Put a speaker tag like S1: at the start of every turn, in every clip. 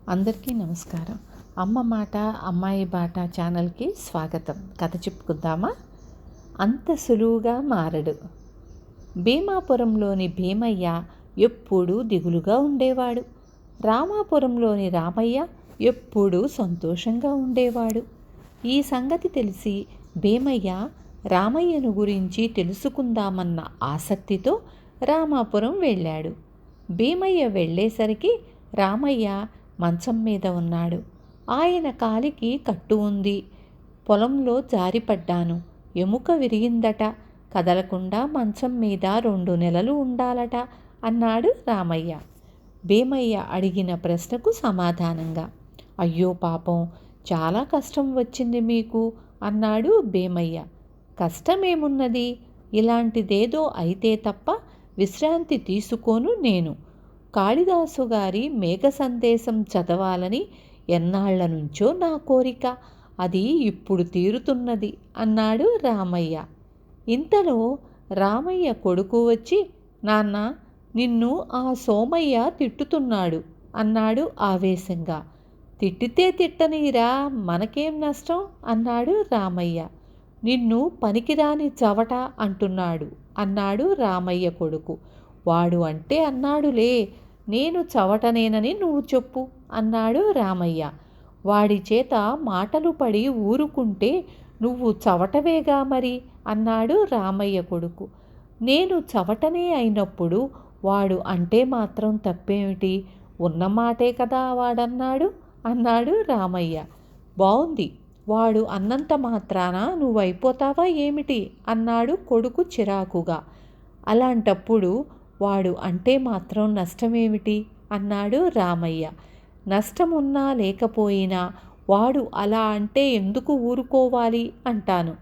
S1: అందరికీ నమస్కారం. అమ్మ మాట అమ్మాయి బాట ఛానల్కి స్వాగతం. కథ చెప్పుకుందామా? అంత సులువుగా మారడు. భీమాపురంలోని భీమయ్య ఎప్పుడూ దిగులుగా ఉండేవాడు. రామాపురంలోని రామయ్య ఎప్పుడూ సంతోషంగా ఉండేవాడు. ఈ సంగతి తెలిసి భీమయ్య రామయ్యను గురించి తెలుసుకుందామన్న ఆసక్తితో రామాపురం వెళ్ళాడు. భీమయ్య వెళ్ళేసరికి రామయ్య మంచం మీద ఉన్నాడు. ఆయన కాలికి కట్టు ఉంది. పొలంలో జారిపడ్డాను, ఎముక విరిగిందట, కదలకుండా మంచం మీద 2 నెలలు ఉండాలట అన్నాడు రామయ్య. భీమయ్య అడిగిన ప్రశ్నకు సమాధానంగా, అయ్యో పాపం, చాలా కష్టం వచ్చింది మీకు అన్నాడు భీమయ్య. కష్టమేమున్నది? ఇలాంటిదేదో అయితే తప్ప విశ్రాంతి తీసుకోను నేను. కాళిదాసు గారి మేఘ సందేశం చదవాలని ఎన్నాళ్ల నుంచో నా కోరిక. అది ఇప్పుడు తీరుతున్నది అన్నాడు రామయ్య. ఇంతలో రామయ్య కొడుకు వచ్చి, నాన్న, నిన్ను ఆ సోమయ్య తిట్టుతున్నాడు అన్నాడు ఆవేశంగా. తిట్టితే తిట్టనీరా, మనకేం నష్టం అన్నాడు రామయ్య. నిన్ను పనికిరాని చవట అంటున్నాడు అన్నాడు రామయ్య కొడుకు. వాడు అంటే అన్నాడులే, నేను చవటనేనని నువ్వు చెప్పు అన్నాడు రామయ్య. వాడి చేత మాటలు పడి ఊరుకుంటే నువ్వు చవటవేగా మరి అన్నాడు రామయ్య కొడుకు. నేను చవటనే అయినప్పుడు వాడు అంటే మాత్రం తప్పేమిటి? ఉన్నమాటే కదా వాడన్నాడు అన్నాడు రామయ్య. బావుంది, వాడు అన్నంత మాత్రాన నువ్వైపోతావా ఏమిటి అన్నాడు కొడుకు చిరాకుగా. అలాంటప్పుడు వాడు అంటే మాత్రం నష్టమేమిటి అన్నాడు రామయ్య. నష్టమున్నా లేకపోయినా వాడు అలా అంటే ఎందుకు ఊరుకోవాలి అంటాను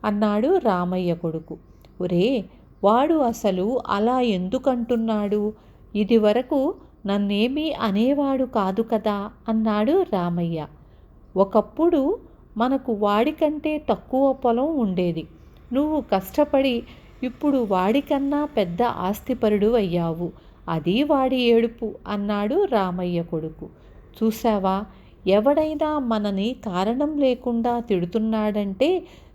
S1: అన్నాడు రామయ్య కొడుకు. ఒరే, వాడు అసలు అలా ఎందుకంటున్నాడు? ఇదివరకు నన్నేమీ అనేవాడు కాదు కదా అన్నాడు రామయ్య. ఒకప్పుడు మనకు వాడికంటే తక్కువ పొలం ఉండేది. నువ్వు కష్టపడి ఇప్పుడు వాడికన్నా పెద్ద ఆస్తిపరుడు అయ్యావు. అది వాడి ఏడుపు అన్నాడు రామయ్య కొడుకు. చూశావా, ఎవడైనా మనని కారణం లేకుండా తిడుతున్నాడంటే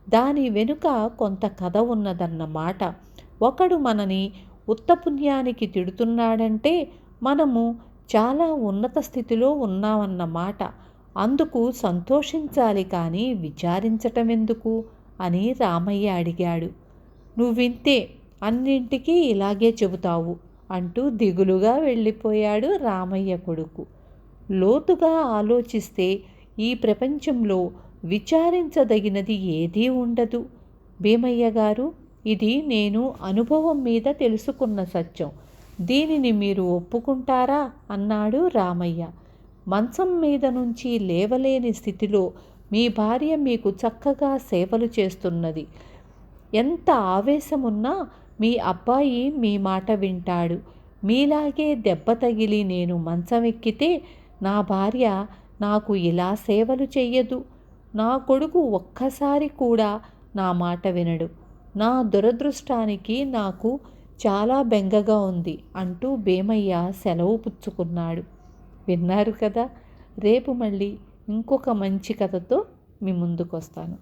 S1: దాని వెనుక కొంత కథ ఉన్నదన్నమాట. ఒకడు మనని ఉత్తపుణ్యానికి తిడుతున్నాడంటే మనము చాలా ఉన్నత స్థితిలో ఉన్నామన్నమాట. అందుకు సంతోషించాలి కానీ విచారించటం ఎందుకు అని రామయ్య అడిగాడు. నువ్వింతే, అన్నింటికీ ఇలాగే చెబుతావు అంటూ దిగులుగా వెళ్ళిపోయాడు రామయ్య కొడుకు. లోతుగా ఆలోచిస్తే ఈ ప్రపంచంలో విచారించదగినది ఏదీ ఉండదు భీమయ్య గారు. ఇది నేను అనుభవం మీద తెలుసుకున్న సత్యం. దీనిని మీరు ఒప్పుకుంటారా అన్నాడు రామయ్య. మంచం మీద నుంచి లేవలేని స్థితిలో మీ భార్య మీకు చక్కగా సేవలు చేస్తున్నది. ఎంత ఆవేశమున్నా మీ అబ్బాయి మీ మాట వింటాడు. మీలాగే దెబ్బ తగిలి నేను మంచమెక్కితే నా భార్య నాకు ఇలా సేవలు చెయ్యదు. నా కొడుకు ఒక్కసారి కూడా నా మాట వినడు. నా దురదృష్టానికి నాకు చాలా బెంగగా ఉంది అంటూ భీమయ్య సెలవు పుచ్చుకున్నాడు. విన్నారు కదా. రేపు మళ్ళీ ఇంకొక మంచి కథతో మీ ముందుకు వస్తాను.